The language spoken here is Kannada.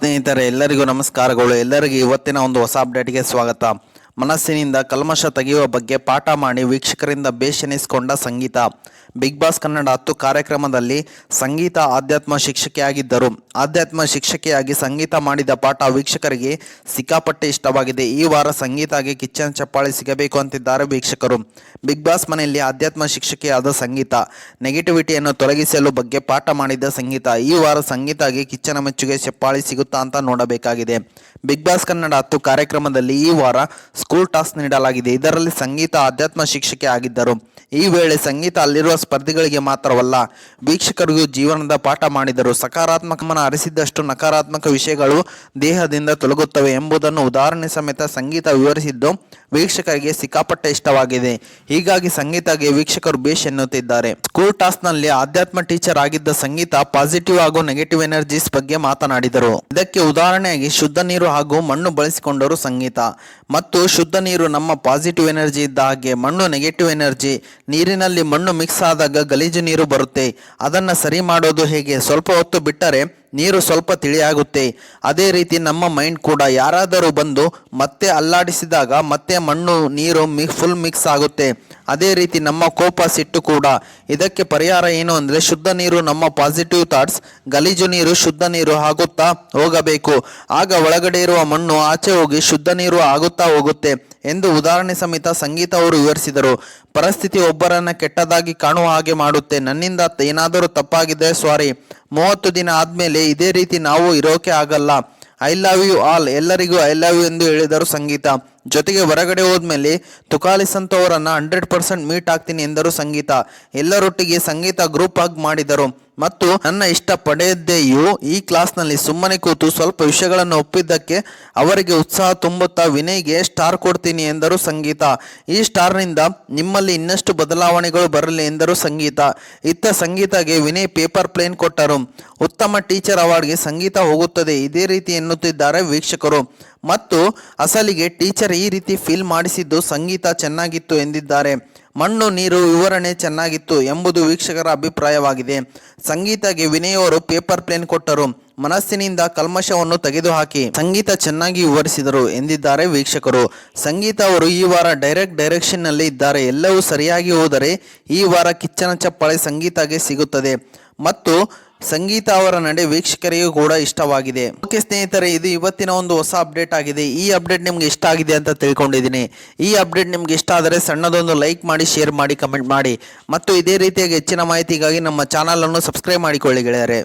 ಸ್ನೇಹಿತರೆ, ಎಲ್ಲರಿಗೂ ನಮಸ್ಕಾರಗಳು. ಎಲ್ಲರಿಗೂ ಇವತ್ತಿನ ಒಂದು ಹೊಸ ಅಪ್ಡೇಟ್ಗೆ ಸ್ವಾಗತ. ಮನಸ್ಸಿನಿಂದ ಕಲ್ಮಶ ತೆಗೆಯುವ ಬಗ್ಗೆ ಪಾಠ ಮಾಡಿ ವೀಕ್ಷಕರಿಂದ ಬೇಷೆನಿಸಿಕೊಂಡ ಸಂಗೀತ. ಬಿಗ್ ಬಾಸ್ ಕನ್ನಡ 10 ಕಾರ್ಯಕ್ರಮದಲ್ಲಿ ಸಂಗೀತ ಆಧ್ಯಾತ್ಮ ಶಿಕ್ಷಕಿಯಾಗಿದ್ದರು. ಆಧ್ಯಾತ್ಮ ಶಿಕ್ಷಕಿಯಾಗಿ ಸಂಗೀತ ಮಾಡಿದ ಪಾಠ ವೀಕ್ಷಕರಿಗೆ ಸಿಕ್ಕಾಪಟ್ಟೆ ಇಷ್ಟವಾಗಿದೆ. ಈ ವಾರ ಸಂಗೀತಗೆ ಕಿಚ್ಚನ ಚಪ್ಪಾಳೆ ಸಿಗಬೇಕು ಅಂತಿದ್ದಾರೆ ವೀಕ್ಷಕರು. ಬಿಗ್ ಬಾಸ್ ಮನೆಯಲ್ಲಿ ಆಧ್ಯಾತ್ಮ ಶಿಕ್ಷಕಿಯಾದ ಸಂಗೀತ ನೆಗೆಟಿವಿಟಿಯನ್ನು ತೊಲಗಿಸಲು ಬಗ್ಗೆ ಪಾಠ ಮಾಡಿದ ಸಂಗೀತ ಈ ವಾರ ಸಂಗೀತಗೆ ಕಿಚ್ಚನ ಮೆಚ್ಚುಗೆ ಚಪ್ಪಾಳೆ ಸಿಗುತ್ತಾ ಅಂತ ನೋಡಬೇಕಾಗಿದೆ. ಬಿಗ್ ಬಾಸ್ ಕನ್ನಡ 10 ಕಾರ್ಯಕ್ರಮದಲ್ಲಿ ಈ ವಾರ ಸ್ಕೂಲ್ ಟಾಸ್ಕ್ ನೀಡಲಾಗಿದೆ. ಇದರಲ್ಲಿ ಸಂಗೀತ ಆಧ್ಯಾತ್ಮ ಶಿಕ್ಷಕಿ ಆಗಿದ್ದರು. ಈ ವೇಳೆ ಸಂಗೀತ ಅಲ್ಲಿರುವ ಸ್ಪರ್ಧಿಗಳಿಗೆ ಮಾತ್ರವಲ್ಲ, ವೀಕ್ಷಕರಿಗೂ ಜೀವನದ ಪಾಠ ಮಾಡಿದರು. ಸಕಾರಾತ್ಮಕ ಮನ ಹರಿಸಿದ್ದಷ್ಟು ನಕಾರಾತ್ಮಕ ವಿಷಯಗಳು ದೇಹದಿಂದ ತೊಲಗುತ್ತವೆ ಎಂಬುದನ್ನು ಉದಾಹರಣೆ ಸಮೇತ ಸಂಗೀತ ವಿವರಿಸಿದ್ದು ವೀಕ್ಷಕರಿಗೆ ಸಿಕ್ಕಾಪಟ್ಟೆ ಇಷ್ಟವಾಗಿದೆ. ಹೀಗಾಗಿ ಸಂಗೀತಗೆ ವೀಕ್ಷಕರು ಬೇಷ್ ಎನ್ನುತ್ತಿದ್ದಾರೆ. ಸ್ಕೂಲ್ ಟಾಸ್ಕ್ ನಲ್ಲಿ ಆಧ್ಯಾತ್ಮ ಟೀಚರ್ ಆಗಿದ್ದ ಸಂಗೀತ ಪಾಸಿಟಿವ್ ಹಾಗೂ ನೆಗೆಟಿವ್ ಎನರ್ಜೀಸ್ ಬಗ್ಗೆ ಮಾತನಾಡಿದರು. ಇದಕ್ಕೆ ಉದಾಹರಣೆಯಾಗಿ ಶುದ್ಧ ನೀರು ಹಾಗೂ ಮಣ್ಣು ಬಳಸಿಕೊಂಡರು ಸಂಗೀತ. ಮತ್ತು ಶುದ್ಧ ನೀರು ನಮ್ಮ ಪಾಸಿಟಿವ್ ಎನರ್ಜಿ ಇದ್ದ ಹಾಗೆ ಮಣ್ಣು ನೆಗೆಟಿವ್ ಎನರ್ಜಿ. ನೀರಿನಲ್ಲಿ ಮಣ್ಣು ಮಿಕ್ಸ್ ಆದಾಗ ಗಲೀಜು ನೀರು ಬರುತ್ತೆ. ಅದನ್ನು ಸರಿ ಮಾಡೋದು ಹೇಗೆ? ಸ್ವಲ್ಪ ಹೊತ್ತು ಬಿಟ್ಟರೆ ನೀರು ಸ್ವಲ್ಪ ತಿಳಿಯಾಗುತ್ತೆ. ಅದೇ ರೀತಿ ನಮ್ಮ ಮೈಂಡ್ ಕೂಡ ಯಾರಾದರೂ ಬಂದು ಮತ್ತೆ ಅಲ್ಲಾಡಿಸಿದಾಗ ಮತ್ತೆ ಮಣ್ಣು ನೀರು ಫುಲ್ ಮಿಕ್ಸ್ ಆಗುತ್ತೆ. ಅದೇ ರೀತಿ ನಮ್ಮ ಕೋಪ ಸಿಟ್ಟು ಕೂಡ. ಇದಕ್ಕೆ ಪರಿಹಾರ ಏನು ಅಂದರೆ ಶುದ್ಧ ನೀರು ನಮ್ಮ ಪಾಸಿಟಿವ್ ಥಾಟ್ಸ್, ಗಲೀಜು ನೀರು ಶುದ್ಧ ನೀರು ಆಗುತ್ತಾ ಹೋಗಬೇಕು. ಆಗ ಒಳಗಡೆ ಇರುವ ಮಣ್ಣು ಆಚೆ ಹೋಗಿ ಶುದ್ಧ ನೀರು ಆಗುತ್ತಾ ಹೋಗುತ್ತೆ ಎಂದು ಉದಾಹರಣೆ ಸಮೇತ ಸಂಗೀತ ಅವರು ವಿವರಿಸಿದರು. ಪರಿಸ್ಥಿತಿ ಒಬ್ಬರನ್ನ ಕೆಟ್ಟದಾಗಿ ಕಾಣುವ ಹಾಗೆ ಮಾಡುತ್ತೆ. ನನ್ನಿಂದ ಏನಾದರೂ ತಪ್ಪಾಗಿದೆ, ಸಾರಿ. 30 ದಿನ ಆದ್ಮೇಲೆ ಇದೇ ರೀತಿ ನಾವು ಇರೋಕೆ ಆಗಲ್ಲ. I love you all. ಎಲ್ಲರಿಗೂ ಐ ಲವ್ ಯು ಎಂದು ಹೇಳಿದರು ಸಂಗೀತ. ಜೊತೆಗೆ ಹೊರಗಡೆ ಹೋದ್ಮೇಲೆ ತುಕಾಲಿ ಸಂತು ಅವರನ್ನ 100% ಮೀಟ್ ಆಗ್ತೀನಿ ಎಂದರು ಸಂಗೀತ. ಎಲ್ಲರೊಟ್ಟಿಗೆ ಸಂಗೀತ ಗ್ರೂಪ್ ಹಗ್ ಮಾಡಿದರು. ಮತ್ತು ನನ್ನ ಇಷ್ಟ ಪಡೆಯದೆಯೂ ಈ ಕ್ಲಾಸ್ನಲ್ಲಿ ಸುಮ್ಮನೆ ಕೂತು ಸ್ವಲ್ಪ ವಿಷಯಗಳನ್ನು ಒಪ್ಪಿದ್ದಕ್ಕೆ ಅವರಿಗೆ ಉತ್ಸಾಹ ತುಂಬುತ್ತಾ ವಿನಯ್ಗೆ ಸ್ಟಾರ್ ಕೊಡ್ತೀನಿ ಎಂದರು ಸಂಗೀತ. ಈ ಸ್ಟಾರ್ನಿಂದ ನಿಮ್ಮಲ್ಲಿ ಇನ್ನಷ್ಟು ಬದಲಾವಣೆಗಳು ಬರಲಿ ಎಂದರು ಸಂಗೀತ. ಇತ್ತ ಸಂಗೀತಗೆ ವಿನಯ್ ಪೇಪರ್ ಪ್ಲೇನ್ ಕೊಟ್ಟರು. ಉತ್ತಮ ಟೀಚರ್ ಅವಾರ್ಡ್ಗೆ ಸಂಗೀತ ಹೋಗುತ್ತದೆ. ಇದೇ ರೀತಿ ಎನ್ನುತ್ತಿದ್ದಾರೆ ವೀಕ್ಷಕರು. ಮತ್ತು ಅಸಲಿಗೆ ಟೀಚರ್ ಈ ರೀತಿ ಫೀಲ್ ಮಾಡಿಸಿದ್ದು ಸಂಗೀತ ಚೆನ್ನಾಗಿತ್ತು ಎಂದಿದ್ದಾರೆ. ಮಣ್ಣು ನೀರು ವಿವರಣೆ ಚೆನ್ನಾಗಿತ್ತು ಎಂಬುದು ವೀಕ್ಷಕರ ಅಭಿಪ್ರಾಯವಾಗಿದೆ. ಸಂಗೀತಗೆ ವಿನಯ್ ಅವರು ಪೇಪರ್ ಪ್ಲೇನ್ ಕೊಟ್ಟರು. ಮನಸ್ಸಿನಿಂದ ಕಲ್ಮಶವನ್ನು ತೆಗೆದುಹಾಕಿ ಸಂಗೀತ ಚೆನ್ನಾಗಿ ವಿವರಿಸಿದರು ಎಂದಿದ್ದಾರೆ ವೀಕ್ಷಕರು. ಸಂಗೀತ ಅವರು ಈ ವಾರ ಡೈರೆಕ್ಷನ್ ನಲ್ಲಿ ಇದ್ದಾರೆ. ಎಲ್ಲವೂ ಸರಿಯಾಗಿ ಹೋದರೆ ಈ ವಾರ ಕಿಚ್ಚನ ಚಪ್ಪಾಳೆ ಸಂಗೀತಗೆ ಸಿಗುತ್ತದೆ. ಮತ್ತು ಸಂಗೀತ ಅವರ ನಡೆ ವೀಕ್ಷಕರಿಗೂ ಕೂಡ ಇಷ್ಟವಾಗಿದೆ. ಓಕೆ ಸ್ನೇಹಿತರೆ, ಇದು ಇವತ್ತಿನ ಒಂದು ಹೊಸ ಅಪ್ಡೇಟ್ ಆಗಿದೆ. ಈ ಅಪ್ಡೇಟ್ ನಿಮ್ಗೆ ಇಷ್ಟ ಆಗಿದೆ ಅಂತ ತಿಳ್ಕೊಂಡಿದ್ದೀನಿ. ಈ ಅಪ್ಡೇಟ್ ನಿಮ್ಗೆ ಇಷ್ಟ ಆದರೆ ಸಣ್ಣದೊಂದು ಲೈಕ್ ಮಾಡಿ, ಶೇರ್ ಮಾಡಿ, ಕಮೆಂಟ್ ಮಾಡಿ ಮತ್ತು ಇದೇ ರೀತಿಯಾಗಿ ಹೆಚ್ಚಿನ ಮಾಹಿತಿಗಾಗಿ ನಮ್ಮ ಚಾನಲ್ ಅನ್ನು ಸಬ್ಸ್ಕ್ರೈಬ್ ಮಾಡಿಕೊಳ್ಳಿ ಗೆಳೆಯರೆ.